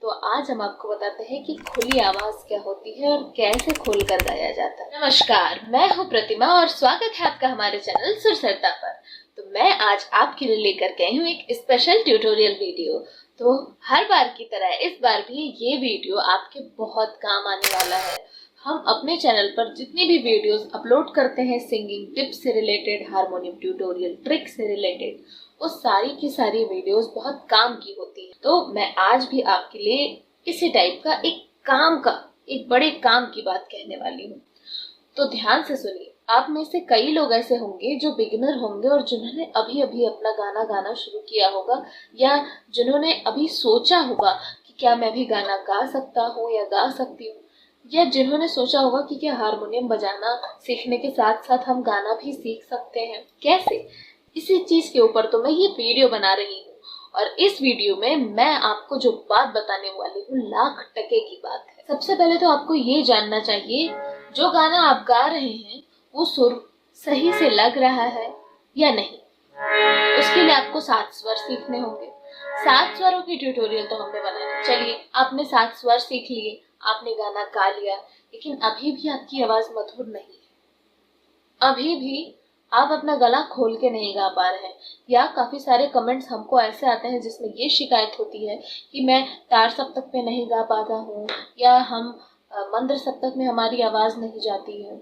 तो आज हम आपको बताते हैं कि खुली आवाज क्या होती है और कैसे खोलकर गाया जाता है। नमस्कार, मैं हूं प्रतिमा और स्वागत है आपका हमारे चैनल सुरसरता पर। तो मैं आज आपके लिए लेकर के आई हूँ एक स्पेशल ट्यूटोरियल वीडियो। तो हर बार की तरह इस बार भी ये वीडियो आपके बहुत काम आने वाला है। हम अपने चैनल पर जितनी भी वीडियोस अपलोड करते हैं सिंगिंग टिप्स से रिलेटेड, हारमोनियम ट्यूटोरियल, ट्रिक से रिलेटेड, वो सारी की सारी वीडियोस बहुत काम की होती है। तो मैं आज भी आपके लिए इसी टाइप का एक बड़े काम की बात कहने वाली हूँ। तो ध्यान से सुनिए। आप में से कई लोग ऐसे होंगे जो बिगिनर होंगे और जिन्होंने अभी अभी अपना गाना गाना शुरू किया होगा, या जिन्होंने अभी सोचा होगा कि क्या मैं भी गाना गा सकता हूँ या गा सकती हूँ, या जिन्होंने सोचा होगा कि क्या हारमोनियम बजाना सीखने के साथ साथ हम गाना भी सीख सकते हैं, कैसे। इसी चीज के ऊपर तो मैं ये वीडियो बना रही हूँ। और इस वीडियो में मैं आपको जो बात बताने वाली हूँ, लाख टके की बात है। सबसे पहले तो आपको ये जानना चाहिए, जो गाना आप गा रहे हैं वो सुर सही से लग रहा है या नहीं। उसके लिए आपको 7 स्वर सीखने होंगे। 7 स्वरों की ट्यूटोरियल तो हमने बनाया। चलिए, आपने 7 स्वर सीख लिए, आपने गाना गा लिया, लेकिन अभी भी आपकी आवाज मधुर नहीं है। अभी भी आप अपना गला खोल के नहीं गा पा रहे हैं। या काफी सारे कमेंट्स हमको ऐसे आते हैं जिसमें ये शिकायत होती है कि मैं तार सप्तक पे नहीं गा पाता हूँ, या हम मंद्र सप्तक में हमारी आवाज नहीं जाती है।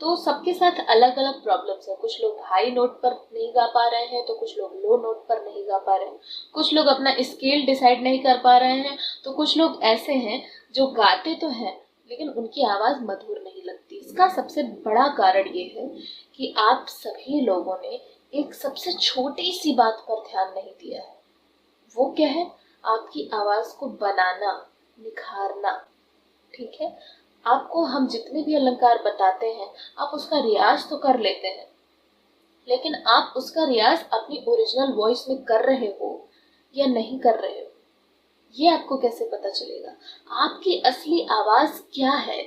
तो सबके साथ अलग अलग प्रॉब्लम्स है। कुछ लोग हाई नोट पर नहीं गा पा रहे हैं, तो कुछ लोग लो नोट पर नहीं गा पा रहे हैं। कुछ लोग अपना स्केल डिसाइड नहीं कर पा रहे हैं, तो कुछ लोग ऐसे हैं जो गाते तो हैं लेकिन उनकी आवाज मधुर नहीं लगती। इसका सबसे बड़ा कारण ये है कि आप सभी लोगों ने एक सबसे छोटी सी बात पर ध्यान नहीं दिया है। वो क्या है? आपकी आवाज को बनाना, निखारना। ठीक है, आपको हम जितने भी अलंकार बताते हैं आप उसका रियाज तो कर लेते हैं, लेकिन आप उसका रियाज अपनी ओरिजिनल वॉइस में कर रहे हो या नहीं कर रहे हो, ये आपको कैसे पता चलेगा? आपकी असली आवाज क्या है?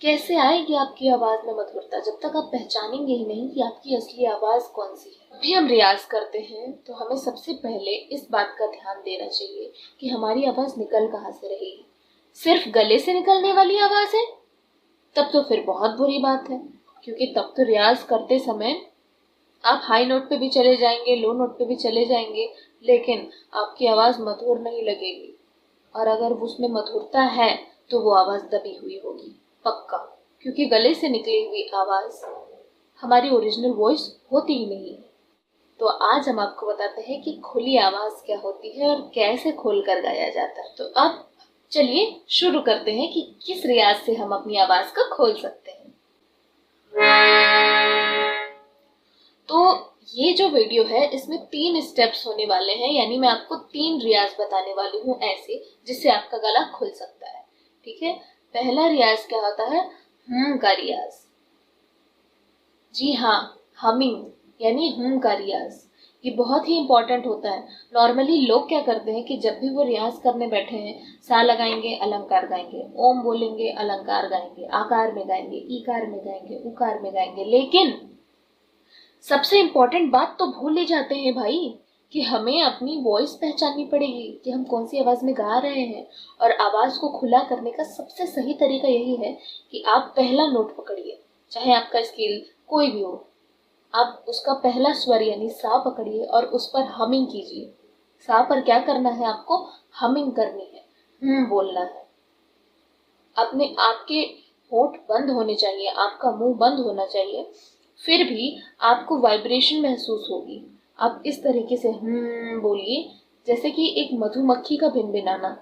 कैसे आएगी आपकी आवाज में मधुरता, जब तक आप पहचानेंगे ही नहीं कि आपकी असली आवाज कौन सी है। अभी हम रियाज करते हैं तो हमें सबसे पहले इस बात का ध्यान देना चाहिए कि हमारी आवाज निकल कहाँ से रही है। सिर्फ गले से निकलने वाली आवाज है तब तो फिर बहुत बुरी बात है, क्योंकि तब तो रियाज करते समय आप हाई नोट पे भी चले जाएंगे, लो नोट पे भी चले जाएंगे, लेकिन आपकी आवाज मधुर नहीं लगेगी। और अगर उसमें मधुरता है तो वो आवाज दबी हुई होगी, पक्का। क्योंकि गले से निकली हुई आवाज हमारी ओरिजिनल वॉइस होती ही नहीं है। तो आज हम आपको बताते हैं कि खुली आवाज क्या होती है और कैसे खोलकर गाया जाता है। तो अब चलिए शुरू करते हैं कि किस रियाज से हम अपनी आवाज को खोल सकते हैं। तो ये जो वीडियो है इसमें 3 स्टेप्स होने वाले हैं, यानी मैं आपको 3 रियाज बताने वाली हूँ ऐसे, जिससे आपका गला खुल सकता है। ठीक है, पहला रियाज क्या होता है? का रियाज। जी हाँ, हमिंग यानी का रियाज। ये बहुत ही इंपॉर्टेंट होता है। नॉर्मली लोग क्या करते हैं कि जब भी वो रियाज करने बैठे हैं, सा लगाएंगे, अलंकार गाएंगे, ओम बोलेंगे, अलंकार गाएंगे, आकार में गाएंगे, ईकार में गाएंगे, उकार में गाएंगे, लेकिन सबसे इंपॉर्टेंट बात तो भूल ही जाते हैं भाई, कि हमें अपनी वॉइस पहचाननी पड़ेगी कि हम कौन सी आवाज में गा रहे हैं। और आवाज को खुला करने का सबसे सही तरीका यही है कि आप पहला नोट पकड़िए, चाहे आपका स्केल कोई भी हो। आप उसका पहला स्वर यानी सा पकड़िए और उस पर हमिंग कीजिए। सा पर क्या करना है? आपको हमिंग करनी है, बोलना है। आपके होंठ बंद होने चाहिए, आपका मुंह बंद होना चाहिए, फिर भी आपको वाइब्रेशन महसूस होगी। आप इस तरीके से बोलिए जैसे कि एक मधुमक्खी का भिनभिनाना।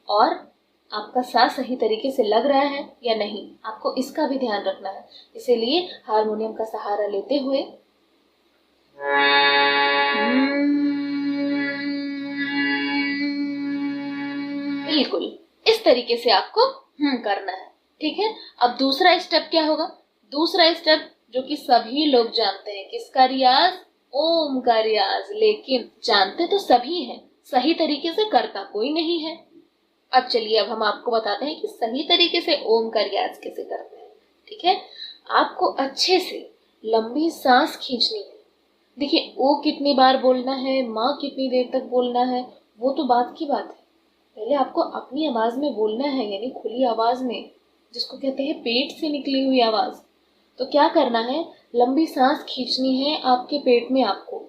और आपका सांस सही तरीके से लग रहा है या नहीं, आपको इसका भी ध्यान रखना है। इसीलिए हारमोनियम का सहारा लेते हुए बिल्कुल इस तरीके से आपको करना है। ठीक है, अब दूसरा स्टेप क्या होगा? दूसरा स्टेप जो कि सभी लोग जानते हैं, किसका रियाज? ओम का रियाज। लेकिन जानते तो सभी हैं, सही तरीके से करता कोई नहीं है। अब चलिए, अब हम आपको बताते हैं कि सही तरीके से ओम का रियाज कैसे करते हैं। ठीक है, आपको अच्छे से लंबी सांस खींचनी है। देखिए, ओ कितनी बार बोलना है, माँ कितनी देर तक बोलना है, वो तो बात की बात है, पहले आपको अपनी आवाज में बोलना है, यानी खुली आवाज में, जिसको कहते हैं पेट से निकली हुई आवाज। तो क्या करना है, लंबी सांस खींचनी है आपके पेट में आपको,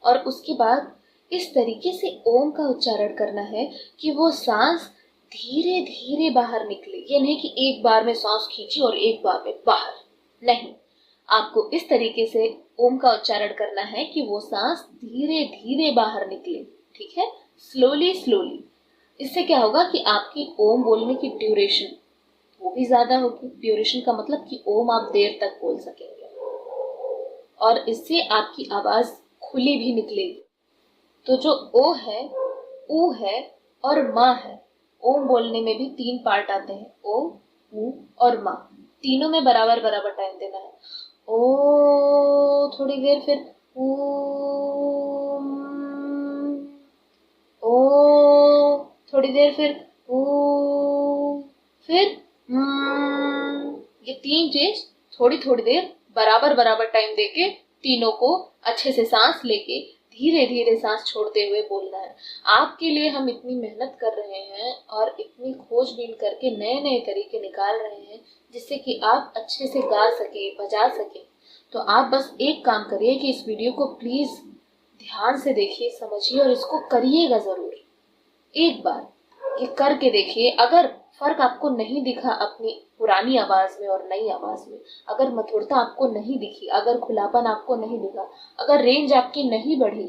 और उसके बाद इस तरीके से ओम का उच्चारण करना है कि वो सांस धीरे धीरे बाहर निकले। ये नहीं कि एक बार में सांस खींची और एक बार में बाहर, नहीं, आपको इस तरीके से ओम का उच्चारण करना है कि वो सांस धीरे धीरे बाहर निकले। ठीक है, स्लोली स्लोली। इससे क्या होगा कि आपकी ओम बोलने की ड्यूरेशन वो भी ज्यादा होगी। ड्यूरेशन का मतलब कि ओम आप देर तक बोल सकेंगे, और इससे आपकी आवाज खुली भी निकलेगी। तो जो ओ है, ऊ है और माँ है, ओम बोलने में भी 3 पार्ट आते हैं, ओ, ऊ और माँ। तीनों में बराबर बराबर टाइम देना है। ओ थोड़ी देर, फिर ऊ, ओ थोड़ी देर, फिर ऊ, फिर ये 3 चीज थोड़ी थोड़ी देर बराबर बराबर टाइम देके तीनों को अच्छे से सांस लेके धीरे धीरे सांस छोड़ते हुए बोलना है। आपके लिए हम इतनी मेहनत कर रहे हैं और इतनी खोजबीन करके नए नए तरीके निकाल रहे हैं जिससे कि आप अच्छे से गा सके, बजा सके। तो आप बस एक काम करिए कि इस वीडियो को प्लीज ध्यान से देखिए, समझिए और इसको करिएगा जरूर। एक बार ये करके देखिए। अगर फर्क आपको नहीं दिखा अपनी पुरानी आवाज में और नई आवाज में, अगर मधुरता आपको नहीं दिखी, अगर खुलापन आपको नहीं दिखा, अगर रेंज आपकी नहीं बढ़ी,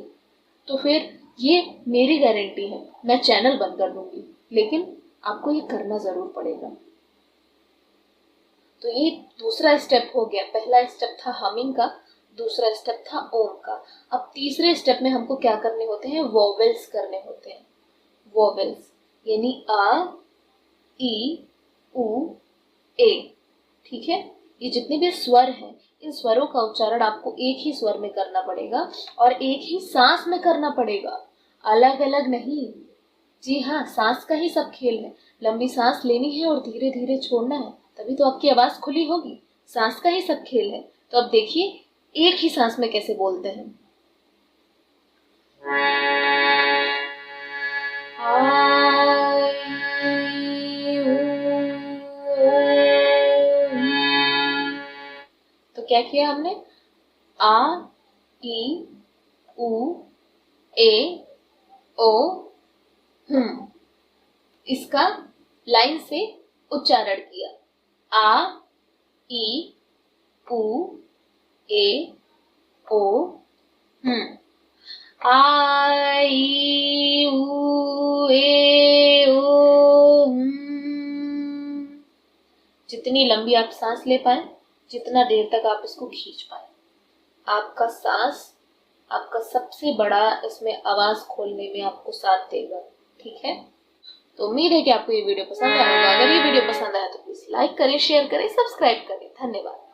तो फिर ये मेरी गारंटी है, मैं चैनल बंद कर दूंगी। लेकिन आपको ये करना जरूर पड़ेगा। तो ये दूसरा स्टेप हो गया। पहला स्टेप था हमिंग का, दूसरा स्टेप था ओम का। अब तीसरे स्टेप में हमको क्या करने होते हैं, वोवेल्स करने होते हैं। वोवेल्स यानी आ, ई, उ, ए। ठीक है, ये जितने भी स्वर हैं, इन स्वरों का उच्चारण आपको एक ही स्वर में करना पड़ेगा और एक ही सांस में करना पड़ेगा, अलग अलग नहीं। जी हाँ, सांस का ही सब खेल है। लंबी सांस लेनी है और धीरे धीरे छोड़ना है, तभी तो आपकी आवाज खुली होगी। सांस का ही सब खेल है। तो अब देखिए एक ही सांस में कैसे बोलते हैं। तो क्या किया हमने, आ, ई, उ, ए, ओ, इसका लाइन से उच्चारण किया। आ, ई, उ, ए, ओ, आ, ई, उ, ए, ओ, जितनी लंबी आप सांस ले पाए, जितना देर तक आप इसको खींच पाए, आपका सांस आपका सबसे बड़ा इसमें आवाज खोलने में आपको साथ देगा। ठीक है, तो उम्मीद है कि आपको ये वीडियो पसंद आया होगा। अगर ये वीडियो पसंद आया तो प्लीज लाइक करें, शेयर करें, सब्सक्राइब करें। धन्यवाद।